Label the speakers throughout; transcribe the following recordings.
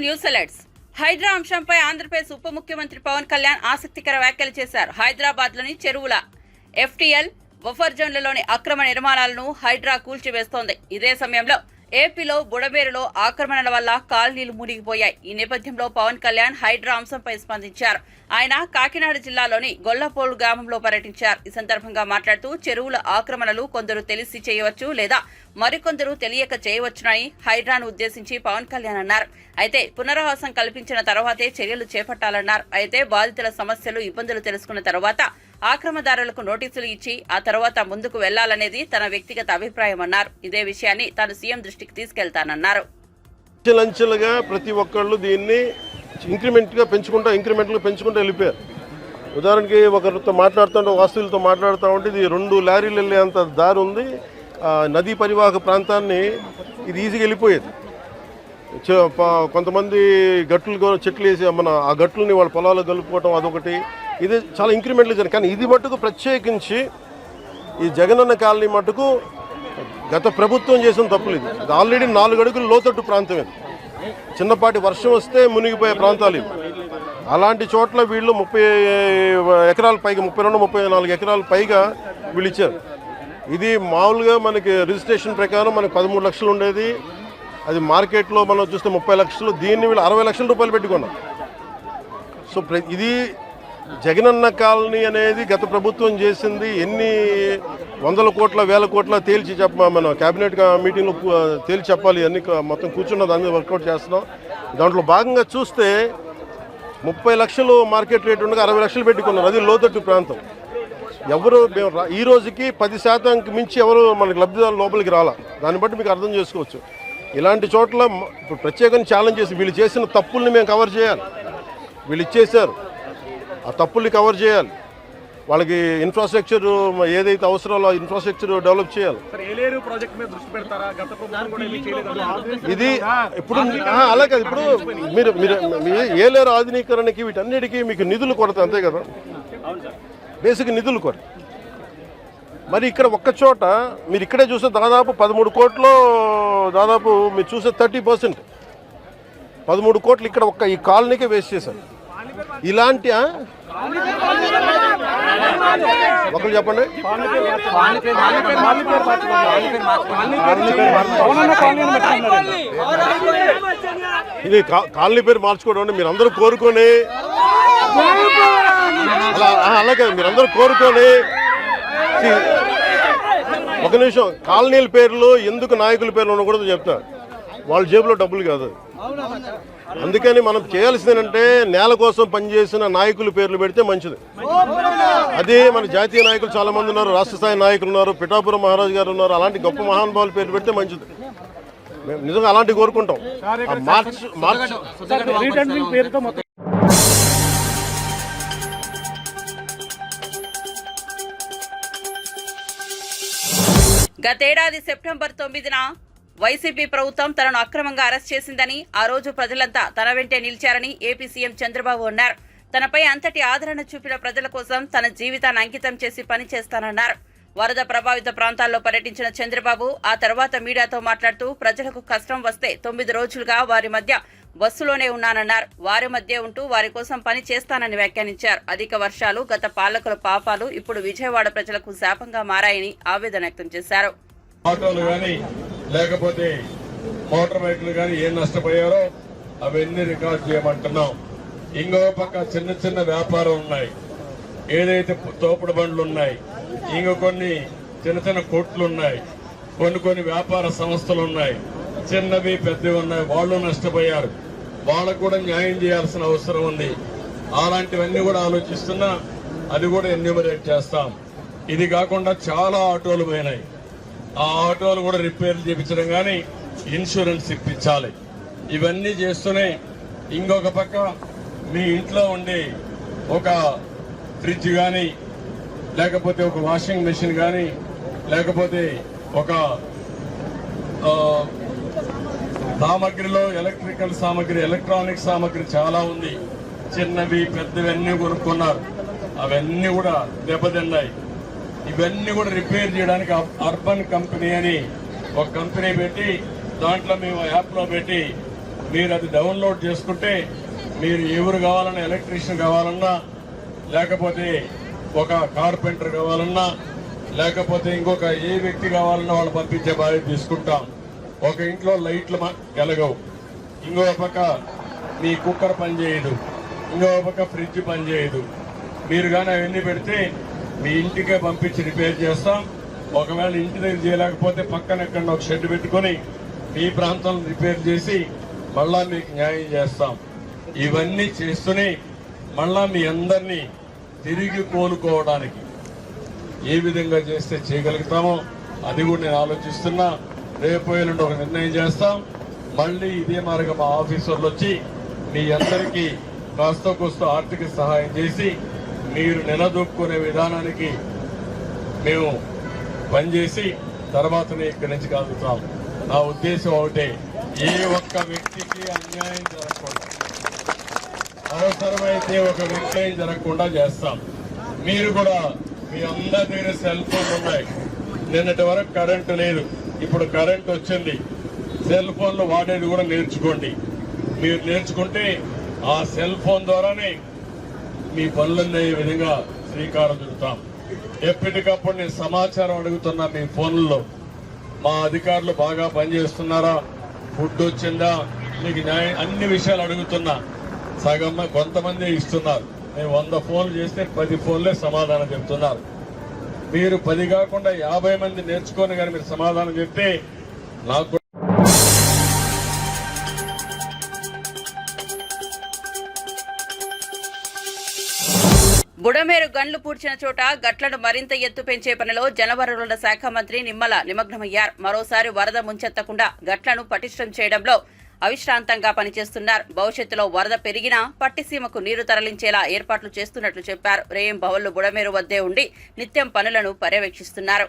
Speaker 1: News alerts. Hydraa అంశంపై ఆంధ్రప్రదేశ్ ఉప ముఖ్యమంత్రి పవన్ కళ్యాణ్ ఆసక్తికర వ్యాఖ్యలు చేశారు. హైదరాబాద్లోని చెరువుల ఎఫ్టీఎల్ బఫర్ జోన్లలోని అక్రమ నిర్మాణాలను హైడ్రా కూల్చివేస్తోంది. ఇదే సమయంలో ఏపీలో బుడమేరులో ఆక్రమణల వల్ల కాలనీలు మునిగిపోయాయి. ఈ నేపథ్యంలో పవన్ కళ్యాణ్ హైడ్రా అంశంపై స్పందించారు. ఆయన కాకినాడ జిల్లాలోని గొల్లపోలు గ్రామంలో పర్యటించారు. ఈ సందర్భంగా మాట్లాడుతూ చెరువుల ఆక్రమణలు కొందరు తెలిసి చేయవచ్చు లేదా మరికొందరు తెలియక చేయవచ్చునని హైడ్రాను ఉద్దేశించి పవన్ కళ్యాణ్ అన్నారు. అయితే పునరావాసం కల్పించిన తర్వాతే చర్యలు చేపట్టాలన్నారు. అయితే బాధితుల సమస్యలు ఇబ్బందులు తెలుసుకున్న తర్వాత ఆక్రమదారులకు నోటీసులు ఇచ్చి ఆ తర్వాత ముందుకు వెళ్లాలనేది తన వ్యక్తిగత అభిప్రాయమన్నారు. ఇదే విషయాన్ని తాను సీఎం దృష్టికి తీసుకెళ్తానన్నారు.
Speaker 2: అంచెలంచెలుగా ప్రతి ఒక్కళ్ళు దీన్ని ఇంక్రిమెంట్గా పెంచుకుంటూ వెళ్ళిపోయారు. ఉదాహరణకి ఒకరితో మాట్లాడుతుంటే వాస్తువులతో మాట్లాడుతూ ఉంటే ఇది 2 లారీలు వెళ్ళేంత దారి ఉంది. నదీ పరివాహక ప్రాంతాన్ని ఇది ఈజీగా వెళ్ళిపోయేది. కొంతమంది గట్లు చెట్లు వేసి ఆ గట్లని వాళ్ళ పొలాలు కలుపుకోవటం అదొకటి. ఇది చాలా ఇంక్రిమెంట్లు జరిగింది. కానీ ఇది మట్టుకు ప్రత్యేకించి ఈ జగనన్న కాలనీ మట్టుకు గత ప్రభుత్వం చేసిన తప్పులు. ఇది ఆల్రెడీ 4 అడుగులు లోతట్టు ప్రాంతం. ఇది చిన్నపాటి వర్షం వస్తే మునిగిపోయే ప్రాంతాలు ఇవి. అలాంటి చోట్ల వీళ్ళు 30 ఎకరాల పైగా 32-34 ఎకరాల పైగా వీళ్ళు ఇచ్చారు. ఇది మామూలుగా మనకి రిజిస్ట్రేషన్ ప్రకారం మనకి 13 లక్షలు ఉండేది. అది మార్కెట్లో మనం చూస్తే 30 లక్షలు. దీన్ని వీళ్ళు 60 లక్షల రూపాయలు పెట్టుకున్నారు. సో ఇది జగనన్న కాలనీ అనేది గత ప్రభుత్వం చేసింది. ఎన్ని 100 కోట్ల 1000 కోట్ల తేల్చి మన క్యాబినెట్ మీటింగ్లో తేల్చి చెప్పాలి. అన్ని మొత్తం కూర్చున్న దాని మీద వర్కౌట్ చేస్తున్నాం. దాంట్లో భాగంగా చూస్తే 30 లక్షలు మార్కెట్ రేట్ ఉండగా 60 లక్షలు పెట్టుకున్నారు. అది లోతట్టు ప్రాంతం. ఎవరు ఈ రోజుకి 10% మించి ఎవరు మనకి లబ్ధిదారులు లోపలికి రాలా. దాన్ని బట్టి మీకు అర్థం చేసుకోవచ్చు. ఇలాంటి చోట్ల ఇప్పుడు ప్రత్యేకంగా ఛాలెంజ్ చేసి వీళ్ళు చేసిన తప్పుల్ని మేము కవర్ చేయాలి. వీళ్ళు ఇచ్చేసారు, ఆ తప్పుల్ని కవర్ చేయాలి. వాళ్ళకి ఇన్ఫ్రాస్ట్రక్చర్ ఏదైతే అవసరాలో ఇన్ఫ్రాస్ట్రక్చర్ డెవలప్ చేయాలి. ఇది ఇప్పుడు అలా కాదు. ఇప్పుడు మీరు ఏలేరు ఆధునీకరణకి వీటన్నిటికీ మీకు నిధులు కొరత, అంతే కదా. బేసిక్ నిధులు కొరత. మరి ఇక్కడ ఒక్క చోట మీరు ఇక్కడే చూస్తే దాదాపు 13 కోట్లు, దాదాపు మీరు చూసే 30%, 13 కోట్లు ఇక్కడ ఒక్క ఈ కాలనీకే వేస్ట్ చేశారు. ఇలాంటి ఒకరు చెప్పండి. ఇది కాలనీ పేరు మార్చుకోవడం మీరు అందరూ కోరుకొని, అలాగే మీరు అందరూ కోరుకొని. ఒక నిమిషం, కాలనీల పేర్లు ఎందుకు నాయకుల పేర్లు ఉండకూడదు చెప్తా. వాళ్ళ జేబులో డబ్బులు కాదు. అందుకని మనం చేయాల్సింది ఏంటంటే నేల కోసం పనిచేసిన నాయకుల పేర్లు పెడితే మంచిది. అదే మన జాతీయ నాయకులు చాలా మంది ఉన్నారు, రాష్ట్ర స్థాయి నాయకులు ఉన్నారు, పిఠాపురం మహారాజు గారు ఉన్నారు. అలాంటి గొప్ప మహానుభావుల పేర్లు పెడితే మంచిది. మేము నిజంగా అలాంటివి కోరుకుంటాం.
Speaker 1: గతేడాది సెప్టెంబర్ 9న వైసీపీ ప్రభుత్వం తనను అక్రమంగా అరెస్ట్ చేసిందని, ఆ రోజు ప్రజలంతా తన వెంటే నిలిచారని ఏపీ సీఎం చంద్రబాబు అన్నారు. తనపై అంతటి ఆదరణ చూపిన ప్రజల కోసం తన జీవితాన్ని అంకితం చేసి పనిచేస్తానన్నారు. వరద ప్రభావిత ప్రాంతాల్లో పర్యటించిన చంద్రబాబు ఆ తర్వాత మీడియాతో మాట్లాడుతూ ప్రజలకు కష్టం వస్తే 9 రోజులుగా వారి మధ్య బస్సులోనే ఉన్నానన్నారు. వారి మధ్య ఉంటూ వారి కోసం పని చేస్తానని వ్యాఖ్యానించారు. అధిక వర్షాలు గత పాలకుల పాపాలు ఇప్పుడు విజయవాడ ప్రజలకు శాపంగా మారాయని ఆవేదన వ్యక్తం చేశారు.
Speaker 3: లేకపోతే మోటార్ బైకులు కానీ ఏం నష్టపోయారో అవన్నీ రికార్డ్ చేయమంటున్నాం. ఇంకో పక్క చిన్న చిన్న వ్యాపారం ఉన్నాయి, ఏదైతే తోపుడు బండ్లు ఉన్నాయి, ఇంకో కొన్ని చిన్న చిన్న కొట్లు ఉన్నాయి, కొన్ని వ్యాపార సంస్థలు ఉన్నాయి, చిన్నవి పెద్దవి ఉన్నాయి. వాళ్ళు నష్టపోయారు. వాళ్ళకు కూడా న్యాయం చేయాల్సిన అవసరం ఉంది. అలాంటివన్నీ కూడా ఆలోచిస్తున్నా అది కూడా ఎన్యూమరేట్ చేస్తాం. ఇది కాకుండా చాలా ఆటోలు పోయినాయి. ఆ ఆటోలు కూడా రిపేర్లు చేయించడం కానీ ఇన్సూరెన్స్ ఇప్పించాలి. ఇవన్నీ చేస్తూనే ఇంకొక పక్క మీ ఇంట్లో ఉండే ఒక ఫ్రిడ్జ్ కానీ, లేకపోతే ఒక వాషింగ్ మెషిన్ కానీ, లేకపోతే ఒక సామగ్రిలో ఎలక్ట్రికల్ సామగ్రి, ఎలక్ట్రానిక్ సామగ్రి చాలా ఉంది. చిన్నవి పెద్దవన్నీ కొనుక్కున్నారు. అవన్నీ కూడా దెబ్బతిన్నాయి. ఇవన్నీ కూడా రిపేర్ చేయడానికి అర్బన్ కంపెనీ అని ఒక కంపెనీ పెట్టి దాంట్లో మేము యాప్లో పెట్టి మీరు అది డౌన్లోడ్ చేసుకుంటే మీరు ఎవరు కావాలన్నా, ఎలక్ట్రీషియన్ కావాలన్నా, లేకపోతే ఒక కార్పెంటర్ కావాలన్నా, లేకపోతే ఇంకొక ఏ వ్యక్తి కావాలన్నా వాళ్ళు పంపించే బాధ్యత తీసుకుంటాం. ఒక ఇంట్లో లైట్లు వెలగవు, ఇంకో పక్క మీ కుక్కర్ పనిచేయదు, ఇంకో పక్క ఫ్రిడ్జ్ పనిచేయదు. మీరు కానీ అవన్నీ పెడితే మీ ఇంటికే పంపించి రిపేర్ చేస్తాం. ఒకవేళ ఇంటి దగ్గర చేయలేకపోతే పక్కన ఎక్కడ ఒక షెడ్ పెట్టుకొని మీ ప్రాంతంలో రిపేర్ చేసి మళ్ళా మీకు న్యాయం చేస్తాం. ఇవన్నీ చేస్తూనే మళ్ళా మీ అందరినీ తిరిగి కోలుకోవడానికి ఏ విధంగా చేస్తే చేయగలుగుతామో అది కూడా నేను ఆలోచిస్తున్నా. రేపు ఎల్లుండి ఒక నిర్ణయం చేస్తాం. మళ్ళీ ఇదే మార్గం మా ఆఫీసర్లు వచ్చి మీ అందరికీ కాస్త కోస్త ఆర్థిక సహాయం చేసి మీరు నిలదొక్కునే విధానానికి మేము పనిచేసి తర్వాతనే ఇక్కడి నుంచి కలుగుతాం. నా ఉద్దేశం ఒకటే, ఏ ఒక్క వ్యక్తికి అన్యాయం జరగకుండా, అవసరమైతే ఒక వ్యక్తి జరగకుండా చేస్తాం. మీరు కూడా మీ అందరి దగ్గర సెల్ ఫోన్ ఉన్నాయి. నిన్నటి వరకు కరెంటు లేదు, ఇప్పుడు కరెంట్ వచ్చింది. సెల్ ఫోన్లు వాడేది కూడా నేర్చుకోండి. మీరు నేర్చుకుంటే ఆ సెల్ ఫోన్ ద్వారానే మీ పనులన్నీ ఈ విధంగా శ్రీకారం చుడతాం. ఎప్పటికప్పుడు నేను సమాచారం అడుగుతున్నా మీ ఫోన్లలో. మా అధికారులు బాగా పనిచేస్తున్నారా, ఫుడ్ వచ్చిందా, మీకు న్యాయం, అన్ని విషయాలు అడుగుతున్నా. సగం కొంతమంది ఇస్తున్నారు. నేను 100 ఫోన్లు చేస్తే 10 ఫోన్లే సమాధానం చెప్తున్నారు. మీరు 10 కాకుండా 50 మంది నేర్చుకొని కానీ మీరు సమాధానం చెప్తే నాకు
Speaker 1: బుడమేరు గండ్లు పూడ్చిన చోట గట్లను మరింత ఎత్తు పెంచే పనిలో జలవనరుల శాఖ మంత్రి నిమ్మల నిమగ్నమయ్యారు. మరోసారి వరద ముంచెత్తకుండా గట్లను పటిష్టం చేయడంలో అవిశ్రాంతంగా పనిచేస్తున్నారు. భవిష్యత్తులో వరద పెరిగినా పట్టిసీమకు నీరు తరలించేలా ఏర్పాట్లు చేస్తున్నట్లు చెప్పారు. రేయం భవన్లు బుడమేరు వద్దే ఉండి నిత్యం పనులను పర్యవేక్షిస్తున్నారు.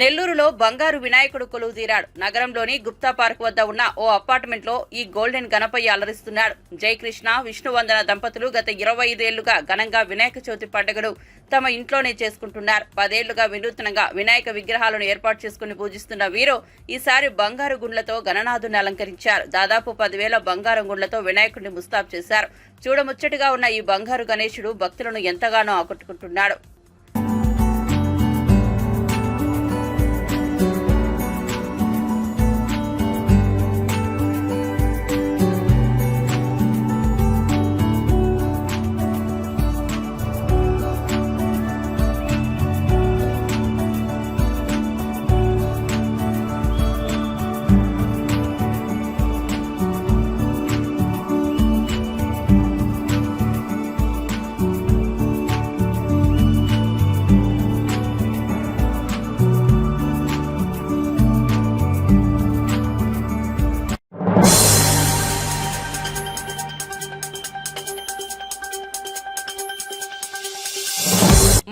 Speaker 1: నెల్లూరులో బంగారు వినాయకుడు కొలువుదీరాడు. నగరంలోని గుప్తా పార్క్ వద్ద ఉన్న ఓ అపార్ట్మెంట్ లో ఈ గోల్డెన్ గణపయ్య అలరిస్తున్నాడు. జయకృష్ణ విష్ణువందన దంపతులు గత 25 ఏళ్లుగా ఘనంగా వినాయక చవితి పండుగను తమ ఇంట్లోనే చేసుకుంటున్నారు. 10 ఏళ్లుగా వినూత్నంగా వినాయక విగ్రహాలను ఏర్పాటు చేసుకుని పూజిస్తున్న వీరు ఈసారి బంగారు గుండ్లతో గణనాథుని అలంకరించారు. దాదాపు 10,000 బంగారం గుండ్లతో వినాయకుడిని ముస్తాబు చేశారు. చూడముచ్చటిగా ఉన్న ఈ బంగారు గణేశుడు భక్తులను ఎంతగానో ఆకట్టుకుంటున్నాడు.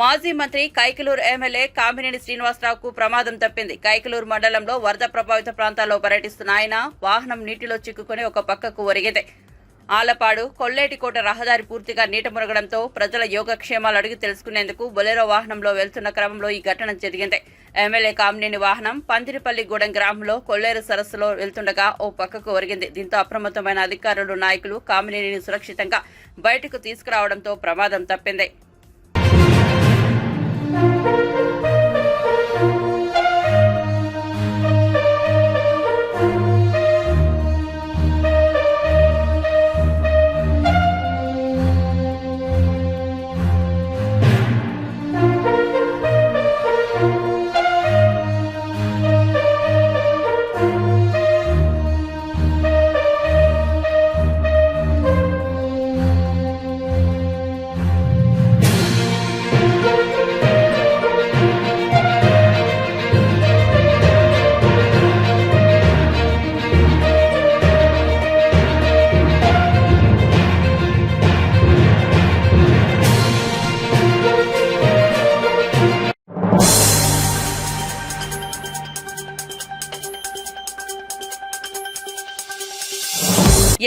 Speaker 1: మాజీ మంత్రి కైకలూరు ఎమ్మెల్యే కామినేని శ్రీనివాసరావుకు ప్రమాదం తప్పింది. కైకలూరు మండలంలో వరద ప్రభావిత ప్రాంతాల్లో పర్యటిస్తున్న ఆయన వాహనం నీటిలో చిక్కుకుని ఒక పక్కకు ఒరిగింది. ఆలపాడు కొల్లేటికోట రహదారి పూర్తిగా నీట మునగడంతో ప్రజల యోగక్షేమాలు అడిగి తెలుసుకునేందుకు బొలెరో వాహనంలో వెళ్తున్న క్రమంలో ఈ ఘటన జరిగింది. ఎమ్మెల్యే కామినేని వాహనం పందిరిపల్లిగూడెం గ్రామంలో కొల్లేరు సరస్సులో వెళ్తుండగా ఓ పక్కకు ఒరిగింది. దీంతో అప్రమత్తమైన అధికారులు, నాయకులు కామినేనిని సురక్షితంగా బయటకు తీసుకురావడంతో ప్రమాదం తప్పింది.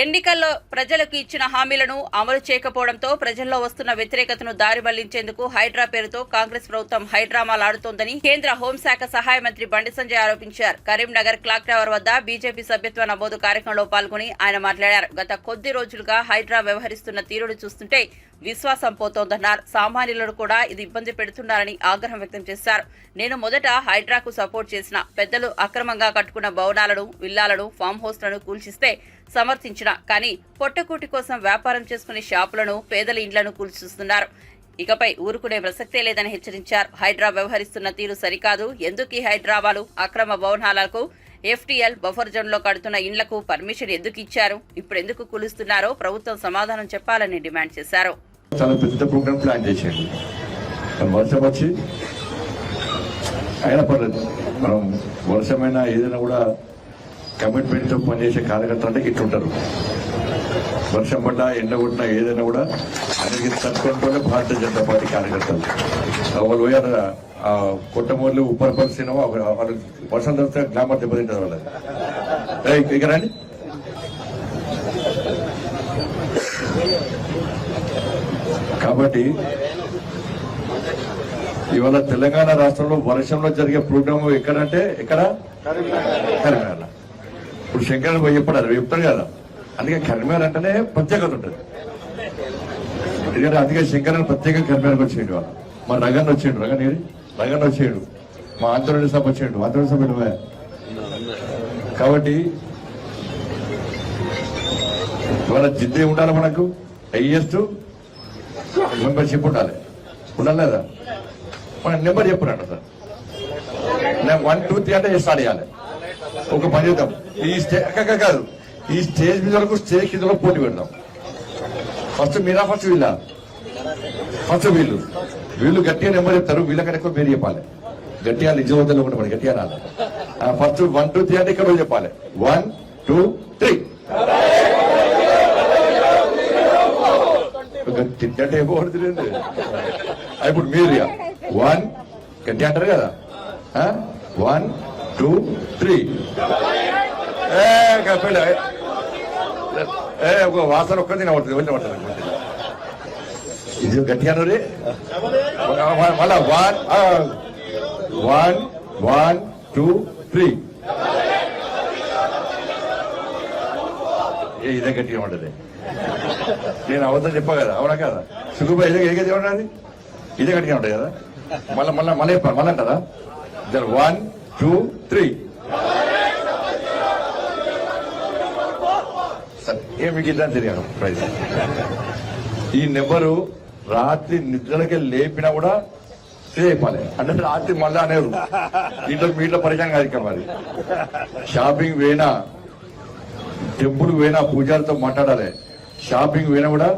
Speaker 1: ఎన్నికల్లో ప్రజలకు ఇచ్చిన హామీలను అమలు చేయకపోవడంతో ప్రజల్లో వస్తున్న వ్యతిరేకతను దారి మళ్లించేందుకు హైడ్రా పేరుతో కాంగ్రెస్ ప్రభుత్వం హైడ్రామాలాడుతోందని కేంద్ర హోంశాఖ సహాయ మంత్రి బండి సంజయ్ ఆరోపించారు. కరీంనగర్ క్లాక్ టవర్ వద్ద బీజేపీ సభ్యత్వ నమోదు కార్యక్రమంలో పాల్గొని ఆయన మాట్లాడారు. గత కొద్ది రోజులుగా హైడ్రా వ్యవహరిస్తున్న తీరును చూస్తుంటే విశ్వాసం పోతోందన్నారు. సామాన్యులను కూడా ఇది ఇబ్బంది పెడుతున్నారని ఆగ్రహం వ్యక్తం చేశారు. నేను మొదట హైడ్రాకు సపోర్ట్ చేసిన పెద్దలు అక్రమంగా కట్టుకున్న భవనాలను, విల్లాలను, ఫామ్ హౌస్లను కూల్చిస్తే సమర్థించిన, కానీ పొట్టకూటి కోసం వ్యాపారం చేసుకునే షాపులను, పేదల ఇండ్లను కూల్చిస్తున్నారు. ఇకపై ఊరుకునే ప్రసక్తే లేదని హెచ్చరించారు. హైడ్రా వ్యవహరిస్తున్న తీరు సరికాదు. ఎందుకు ఈ హైడ్రావాలు అక్రమ భవనాలకు, ఎఫ్టీఎల్ బఫర్ జోన్లో కడుతున్న ఇండ్లకు పర్మిషన్ ఎందుకు ఇచ్చారు? ఇప్పుడు ఎందుకు కూలుస్తున్నారో ప్రభుత్వం సమాధానం చెప్పాలని డిమాండ్ చేశారు.
Speaker 4: చాలా పెద్ద ప్రోగ్రామ్ ప్లాన్ చేసేయండి. వర్షం వచ్చి అయినా పర్లేదు, మనం వర్షమైనా ఏదైనా కూడా కమిట్మెంట్తో పనిచేసే కార్యకర్తలు అంటే ఇట్లుంటారు. వర్షం పడ్డా, ఎండ కొట్టినా, ఏదైనా కూడా అందరికీ తట్టుకుంటూనే భారతీయ జనతా పార్టీ కార్యకర్తలు వాళ్ళు పోయారు. కొట్టమూర్లు ఉపరిపరిచిన వాళ్ళు వర్షం తగ్గితే గ్లామర్ దెబ్బతింటారు వాళ్ళది. ఇక రండి. కాబట్టి ఇవాళ తెలంగాణ రాష్ట్రంలో వర్షంలో జరిగే ప్రోగ్రామ్ ఎక్కడంటే ఎక్కడ? కరీంనగర్. ఇప్పుడు శంకరన్ పోయి చెప్పాడు, చెప్తాడు కదా. అందుకే కరీంనగర్ అంటేనే ప్రత్యేకత ఉంటుంది. ఎందుకంటే అందుకే శంకరన్ ప్రత్యేకంగా కరీంనగర్కి వచ్చేయండి. వాళ్ళు మా రగన్ వచ్చేయండు, రగన్ వచ్చేయండు, మా ఆంధ్రప్రదేశ్ సభ వచ్చేయండు, ఆంధ్రప్రదేశ్ సభ. కాబట్టి ఇవాళ జిద్దే ఉండాలి, మనకు హైయెస్ట్ మెంబర్షిప్ ఉండాలి లేదా? మన నెంబర్ చెప్పినట్ట సార్, 1, 2, 3 అంటే స్టార్ట్ చేయాలి. ఒక పని చేద్దాం, ఈ స్టేజ్ కాదు, ఈ స్టేజ్ మీద వరకు స్టేజ్ కింద పోటీ పెడదాం. ఫస్ట్ మీరా, ఫస్ట్ వీళ్ళ, ఫస్ట్ వీళ్ళు గట్టిగా నెంబర్ చెప్తారు, వీళ్ళకన్నా ఎక్కువ పేరు చెప్పాలి. గట్టిగా నిజవంతులు ఒకటి పడి గట్టిగా రాలి. ఫస్ట్ 1, 2, 3 అంటే ఇక్కడ చెప్పాలి. 1, 2, 3 తింటే ఏమవుతుంది? ఇప్పుడు మీరు 1 గట్టి అంటారు కదా, 1, 2, 3 ఒక వాసన ఒక్కది తినబడుతుంది, వెళ్ళబడుతుంది. ఇది గట్టి అన్నారు మళ్ళా 1, 2, 3 ఇదే గట్టిగా ఉంటుంది. నేను అవద్దం చెప్పా కదా, అవునా కదా? సుగుబా ఇదే ఏదైతే ఉన్నది ఇదే గట్టిగా ఉంటుంది కదా. మళ్ళీ చెప్పాలి, మళ్ళీ అంటారా? 1, 2, 3 మీకు ఇద్దాం తెలియదు ప్రైజ్. ఈ నెంబరు రాత్రి నిద్రలకి లేపినా కూడా చెప్పాలి. అంటే రాత్రి మళ్ళీ అనేరు మీట్లో పరిచయం కాదు. ఇక్కడ మరి షాపింగ్ పోయినా, టెంపుల్ పోయినా, పూజారితో మాట్లాడాలి. షాపింగ్ పోయినా కూడా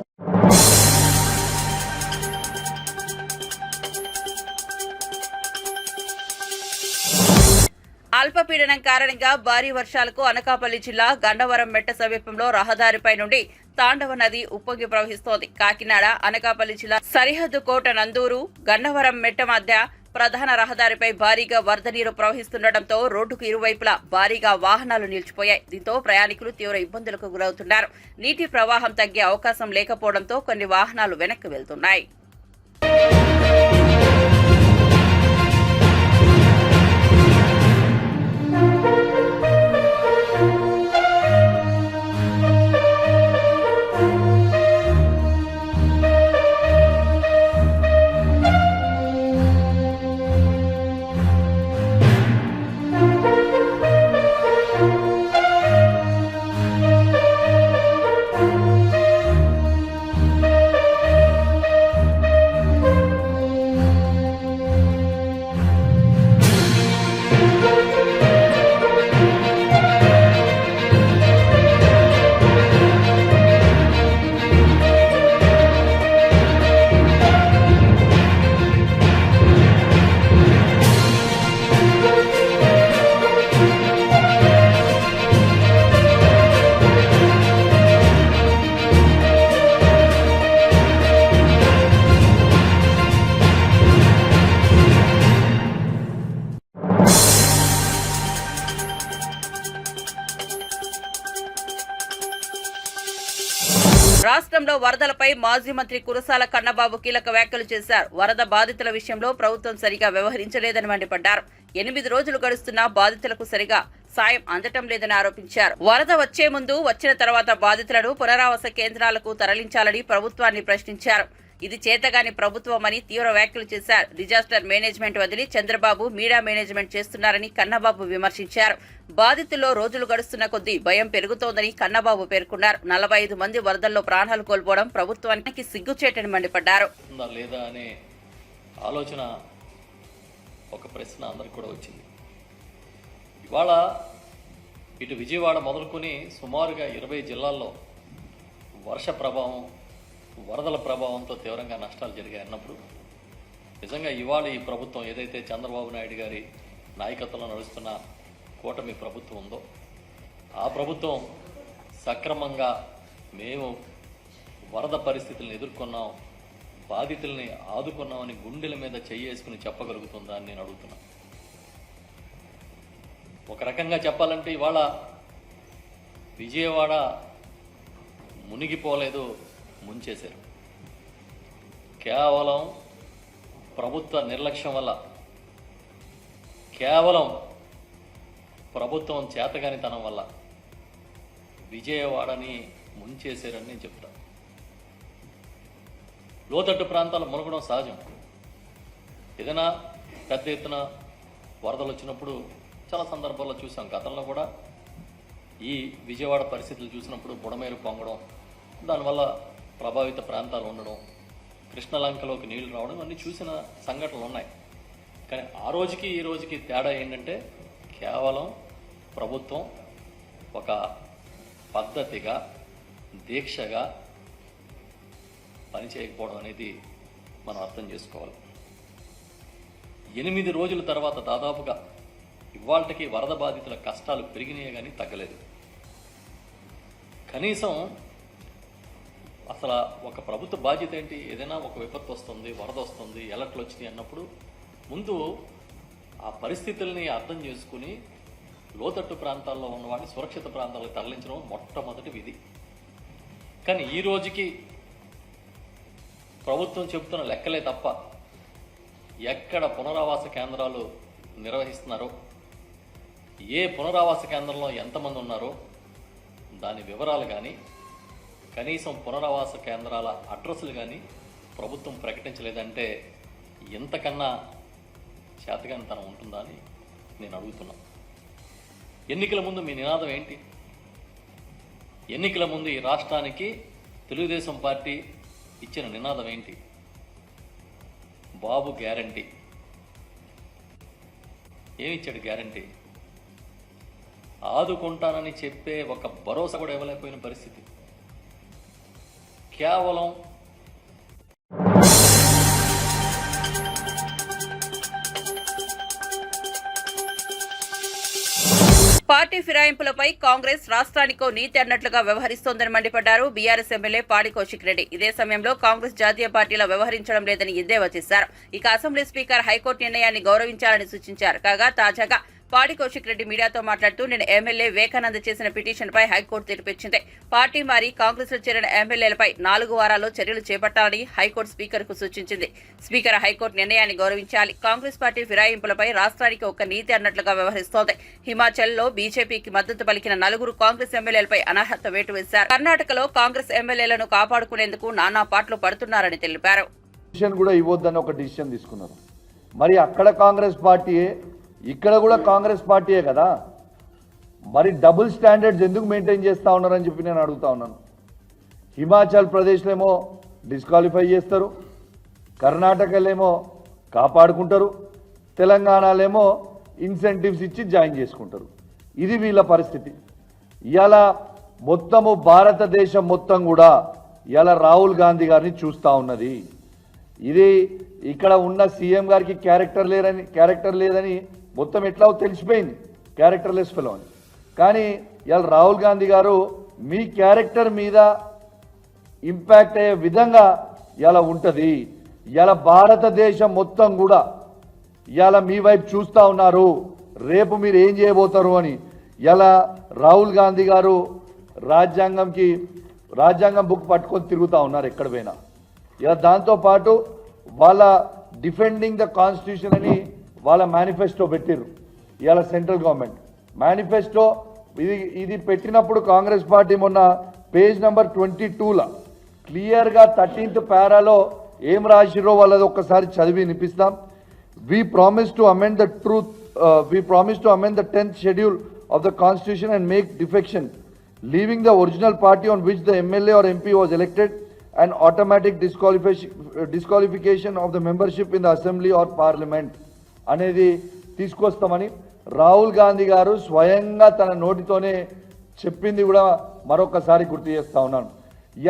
Speaker 1: అల్పపీడనం కారణంగా భారీ వర్షాలకు అనకాపల్లి జిల్లా గన్నవరం మెట్ట సమీపంలో రహదారిపై నుండి తాండవ నది ఉప్పొంగి ప్రవహిస్తోంది. కాకినాడ అనకాపల్లి జిల్లా సరిహద్దు కోట నందూరు గన్నవరం మెట్ట మధ్య ప్రధాన రహదారిపై భారీగా వరద నీరు ప్రవహిస్తుండటంతో రోడ్డుకు ఇరువైపులా భారీగా వాహనాలు నిలిచిపోయాయి. దీంతో ప్రయాణికులు తీవ్ర ఇబ్బందులకు గురవుతున్నారు. నీటి ప్రవాహం తగ్గే అవకాశం లేకపోవడంతో కొన్ని వాహనాలు వెనక్కి వెళ్తున్నాయి. రాష్ట్రంలో వరదలపై మాజీ మంత్రి కురసాల కన్నబాబు కీలక వ్యాఖ్యలు చేశారు. వరద బాధితుల విషయంలో ప్రభుత్వం సరిగా వ్యవహరించలేదని మండిపడ్డారు. 8 రోజులు గడుస్తున్నా బాధితులకు సరిగా సాయం అందటం లేదని ఆరోపించారు. వరద వచ్చే ముందు, వచ్చిన తర్వాత బాధితులను పునరావాస కేంద్రాలకు తరలించాలని ప్రభుత్వాన్ని ప్రశ్నించారు. ఇది చేతగాని ప్రభుత్వమని తీవ్ర వ్యాఖ్యలు చేశారు. డిజాస్టర్ మేనేజ్మెంట్ వదిలి చంద్రబాబు మీడియా మేనేజ్మెంట్ చేస్తున్నారని కన్నబాబు విమర్శించారు. బాధితుల్లో రోజులు గడుస్తున్న కొద్దీ భయం పెరుగుతోందని కన్నబాబు పేర్కొన్నారు. 45 మంది వరదల్లో ప్రాణాలు కోల్పోవడం ప్రభుత్వానికి సిగ్గుచేటని మండిపడ్డారు.
Speaker 5: లేదా అనే ఆలోచన ఒక ప్రశ్న అందరికి కూడా వచ్చింది. ఇవాళ ఇటు విజయవాడ మొదలుకొని సుమారుగా 20 జిల్లాల్లో వర్ష ప్రభావం, వరదల ప్రభావంతో తీవ్రంగా నష్టాలు జరిగాయి అన్నప్పుడు నిజంగా ఇవాళ ఈ ప్రభుత్వం ఏదైతే చంద్రబాబు నాయుడు గారి నాయకత్వంలో నడుస్తున్న కూటమి ప్రభుత్వం ఉందో ఆ ప్రభుత్వం సక్రమంగా మేము వరద పరిస్థితులను ఎదుర్కొన్నాం, బాధితుల్ని ఆదుకున్నామని గుండెల మీద చెయ్యేసుకుని చెప్పగలుగుతుందా అని నేను అడుగుతున్నా. ఒక రకంగా చెప్పాలంటే ఇవాళ విజయవాడ మునిగిపోలేదు, ముంచేశారు. కేవలం ప్రభుత్వ నిర్లక్ష్యం వల్ల, కేవలం ప్రభుత్వం చేతగానితనం వల్ల విజయవాడని ముంచేశారని నేను చెప్తాను. లోతట్టు ప్రాంతాలు మునగడం సహజం. ఏదైనా పెద్ద ఎత్తున వరదలు వచ్చినప్పుడు చాలా సందర్భాల్లో చూసాం. గతంలో కూడా ఈ విజయవాడ పరిస్థితులు చూసినప్పుడు బుడమేరు పొంగడం, దానివల్ల ప్రభావిత ప్రాంతాలు ఉండడం, కృష్ణలంకలోకి నీళ్లు రావడం అన్నీ చూసిన సంఘటనలు ఉన్నాయి. కానీ ఆ రోజుకి ఈ రోజుకి తేడా ఏంటంటే కేవలం ప్రభుత్వం ఒక పద్ధతిగా, దీక్షగా పనిచేయకపోవడం అనేది మనం అర్థం చేసుకోవాలి. 8 రోజుల తర్వాత దాదాపుగా ఇవాళకి వరద బాధితుల కష్టాలు పెరిగినాయి కానీ తగ్గలేదు. కనీసం అసలు ఒక ప్రభుత్వ బాధ్యత ఏంటి? ఏదైనా ఒక విపత్తు వస్తుంది, వరద వస్తుంది, ఎలర్ట్లు వచ్చినాయి అన్నప్పుడు ముందు ఆ పరిస్థితుల్ని అర్థం చేసుకుని లోతట్టు ప్రాంతాల్లో ఉన్నవాడిని సురక్షిత ప్రాంతాలకు తరలించడం మొట్టమొదటి విధి. కానీ ఈ రోజుకి ప్రభుత్వం చెబుతున్న లెక్కలే తప్ప ఎక్కడ పునరావాస కేంద్రాలు నిర్వహిస్తున్నారో, ఏ పునరావాస కేంద్రంలో ఎంతమంది ఉన్నారో దాని వివరాలు కానీ, కనీసం పునరావాస కేంద్రాల అడ్రస్లు కానీ ప్రభుత్వం ప్రకటించలేదంటే ఇంతకన్నా చేతగానితనం ఉంటుందా అని నేను అడుగుతున్నా. ఎన్నికల ముందు మీ నినాదం ఏంటి? ఎన్నికల ముందు ఈ రాష్ట్రానికి తెలుగుదేశం పార్టీ ఇచ్చిన నినాదం ఏంటి? బాబు గ్యారంటీ. ఏమిచ్చాడు గ్యారంటీ? ఆదుకుంటానని చెప్పే ఒక భరోసా కూడా ఇవ్వలేకపోయిన పరిస్థితి. కేవలం
Speaker 1: పార్టీ ఫిరాయింపులపై కాంగ్రెస్ రాష్ట్రానికో నీతి అన్నట్లుగా వ్యవహరిస్తోందని మండిపడ్డారు బీఆర్ఎస్ ఎమ్మెల్యే పాడి కౌశిక్ రెడ్డి. ఇదే సమయంలో కాంగ్రెస్ జాతీయ పార్టీలో వ్యవహరించడం లేదని ఎద్దేవా చేశారు. ఇక అసెంబ్లీ స్పీకర్ హైకోర్టు నిర్ణయాన్ని గౌరవించాలని సూచించారు. కాగా తాజాగా పాడి కౌశిక్ రెడ్డి మీడియాతో మాట్లాడుతూ నేను ఎమ్మెల్యే వివేకానంద చేసిన పిటిషన్పై హైకోర్టు తీర్పిచ్చింది. పార్టీ మారి కాంగ్రెస్ లో చేరిన ఎమ్మెల్యేలపై 4 వారాల్లో చర్యలు చేపట్టాలని హైకోర్టు స్పీకర్ కు సూచించింది. స్పీకర్ హైకోర్టు నిర్ణయాన్ని గౌరవించాలి. కాంగ్రెస్ పార్టీ ఫిరాయింపులపై రాష్ట్రానికి ఒక నీతి అన్నట్లుగా వ్యవహరిస్తోంది. హిమాచల్లో బీజేపీకి మద్దతు పలికిన 4 కాంగ్రెస్ ఎమ్మెల్యేలపై అనర్హత వేటు వేశారు. కర్ణాటకలో కాంగ్రెస్ ఎమ్మెల్యేలను కాపాడుకునేందుకు నానా పాటలు పడుతున్నారని తెలిపారు.
Speaker 6: కూడా ఇవ్వొద్దని ఒక డిసిషన్ తీసుకున్నారు. మరి అక్కడ కాంగ్రెస్ పార్టీయే, ఇక్కడ కూడా కాంగ్రెస్ పార్టీయే కదా. మరి డబుల్ స్టాండర్డ్స్ ఎందుకు మెయింటైన్ చేస్తూ ఉన్నారని చెప్పి నేను అడుగుతా ఉన్నాను. హిమాచల్ ప్రదేశ్లో ఏమో డిస్క్వాలిఫై చేస్తారు, కర్ణాటకలో ఏమో కాపాడుకుంటారు, తెలంగాణలో ఏమో ఇన్సెంటివ్స్ ఇచ్చి జాయిన్ చేసుకుంటారు. ఇది వీళ్ళ పరిస్థితి. ఇవాళ మొత్తము భారతదేశం మొత్తం కూడా ఇవాళ రాహుల్ గాంధీ గారిని చూస్తూ ఉన్నది. ఇది ఇక్కడ ఉన్న సీఎం గారికి క్యారెక్టర్ లేదని మొత్తం ఎట్లా తెలిసిపోయింది, క్యారెక్టర్లెస్ ఫెలో అని. కానీ ఇవాళ రాహుల్ గాంధీ గారు మీ క్యారెక్టర్ మీద ఇంపాక్ట్ అయ్యే విధంగా ఇలా ఉంటుంది. ఇలా భారతదేశం మొత్తం కూడా ఇలా మీ వైపు చూస్తూ ఉన్నారు, రేపు మీరు ఏం చేయబోతారు అని. ఇలా రాహుల్ గాంధీ గారు రాజ్యాంగం బుక్ పట్టుకొని తిరుగుతూ ఉన్నారు ఎక్కడ పోయినా. ఇలా దాంతోపాటు వాళ్ళ డిఫెండింగ్ ద కాన్స్టిట్యూషన్ అని వాళ్ళ మేనిఫెస్టో పెట్టిర్రు. ఇవాళ సెంట్రల్ గవర్నమెంట్ మేనిఫెస్టో ఇది పెట్టినప్పుడు కాంగ్రెస్ పార్టీ మొన్న పేజ్ నెంబర్ 22లా క్లియర్గా 13th పారాలో ఏం రాసిరో వాళ్ళది ఒక్కసారి చదివి వినిపిస్తాం. We promise to amend the 10th schedule of the constitution and make defection, leaving the original party on which the MLA or MP was elected, and automatic disqualification of the membership in the assembly or parliament అనేది తీసుకొస్తామని రాహుల్ గాంధీ గారు స్వయంగా తన నోటితోనే చెప్పింది కూడా మరొకసారి గుర్తు చేస్తా ఉన్నాను.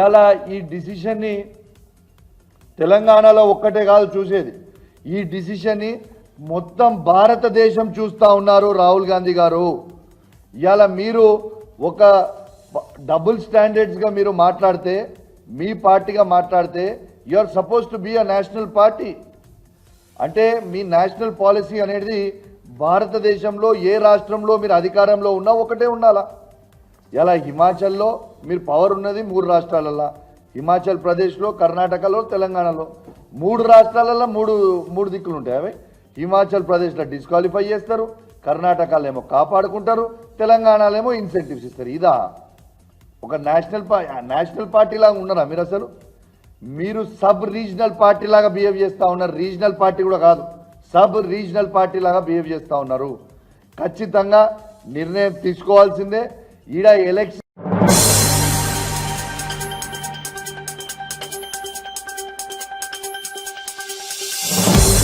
Speaker 6: ఇలా ఈ డిసిషన్ని తెలంగాణలో ఒక్కటే కాదు చూసేది, ఈ డిసిషన్ని మొత్తం భారతదేశం చూస్తూ ఉన్నారు రాహుల్ గాంధీ గారు. ఇవాళ మీరు ఒక డబుల్ స్టాండర్డ్స్గా మీరు మాట్లాడితే, మీ పార్టీగా మాట్లాడితే, you are suppose to be a national party. అంటే మీ నేషనల్ పాలసీ అనేది భారతదేశంలో ఏ రాష్ట్రంలో మీరు అధికారంలో ఉన్నా ఒకటే ఉండాలా. ఇలా హిమాచల్లో మీరు పవర్ ఉన్నది 3 రాష్ట్రాలలో, హిమాచల్ ప్రదేశ్లో, కర్ణాటకలో, తెలంగాణలో 3 రాష్ట్రాలలో మూడు దిక్కులు ఉంటాయి. అవి హిమాచల్ ప్రదేశ్లో డిస్క్వాలిఫై చేస్తారు, కర్ణాటకలో ఏమో కాపాడుకుంటారు, తెలంగాణలో ఏమో ఇన్సెంటివ్స్ ఇస్తారు. ఇదా ఒక నేషనల్ పార్టీ లాగా ఉన్నారా మీరు? అసలు మీరు సబ్ రీజనల్ పార్టీ లాగా బిహేవ్ చేస్తూ ఉన్నారు. రీజనల్ పార్టీ కూడా కాదు, సబ్ రీజనల్ పార్టీ లాగా బిహేవ్ చేస్తూ ఉన్నారు. ఖచ్చితంగా నిర్ణయం తీసుకోవాల్సిందే. ఈడ ఎలక్షన్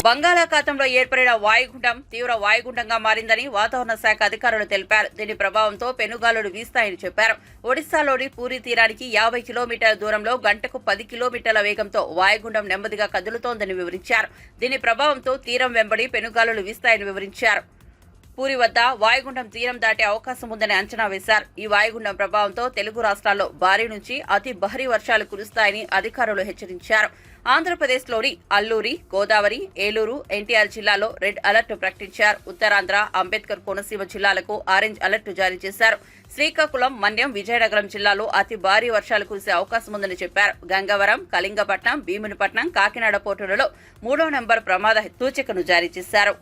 Speaker 1: బంగాళాఖాతంలో ఏర్పడిన వాయుగుండం తీవ్ర వాయుగుండంగా మారిందని వాతావరణ శాఖ అధికారులు తెలిపారు. దీని ప్రభావంతో పెనుగాలులు వీస్తాయని చెప్పారు. ఒడిశాలోని పూరి తీరానికి 50 కిలోమీటర్ల దూరంలో గంటకు 10 కిలోమీటర్ల వేగంతో వాయుగుండం నెమ్మదిగా కదులుతోందని వివరించారు. దీని ప్రభావంతో తీరం వెంబడి పెనుగాలులు వీస్తాయని వివరించారు. పూరి వద్ద వాయుగుండం తీరం దాటే అవకాశం ఉందని అంచనా వేశారు. ఈ వాయుగుండం ప్రభావంతో తెలుగు రాష్ట్రాల్లో భారీ నుంచి అతి భారీ వర్షాలు కురుస్తాయని అధికారులు హెచ్చరించారు. ఆంధ్రప్రదేశ్లోని అల్లూరి, గోదావరి, ఏలూరు, ఎన్టీఆర్ జిల్లాలో రెడ్ అలర్ట్ ప్రకటించారు. ఉత్తరాంధ్ర, అంబేద్కర్ కోనసీమ జిల్లాలకు ఆరెంజ్ అలర్ట్ జారీ చేశారు. శ్రీకాకుళం, మన్యం, విజయనగరం జిల్లాలో అతి భారీ వర్షాలు కురిసే అవకాశం ఉందని చెప్పారు. గంగవరం, కళింగపట్నం, భీమునిపట్నం, కాకినాడ పోర్టులలో 3వ నెంబర్ ప్రమాద సూచికను జారీ చేశారు.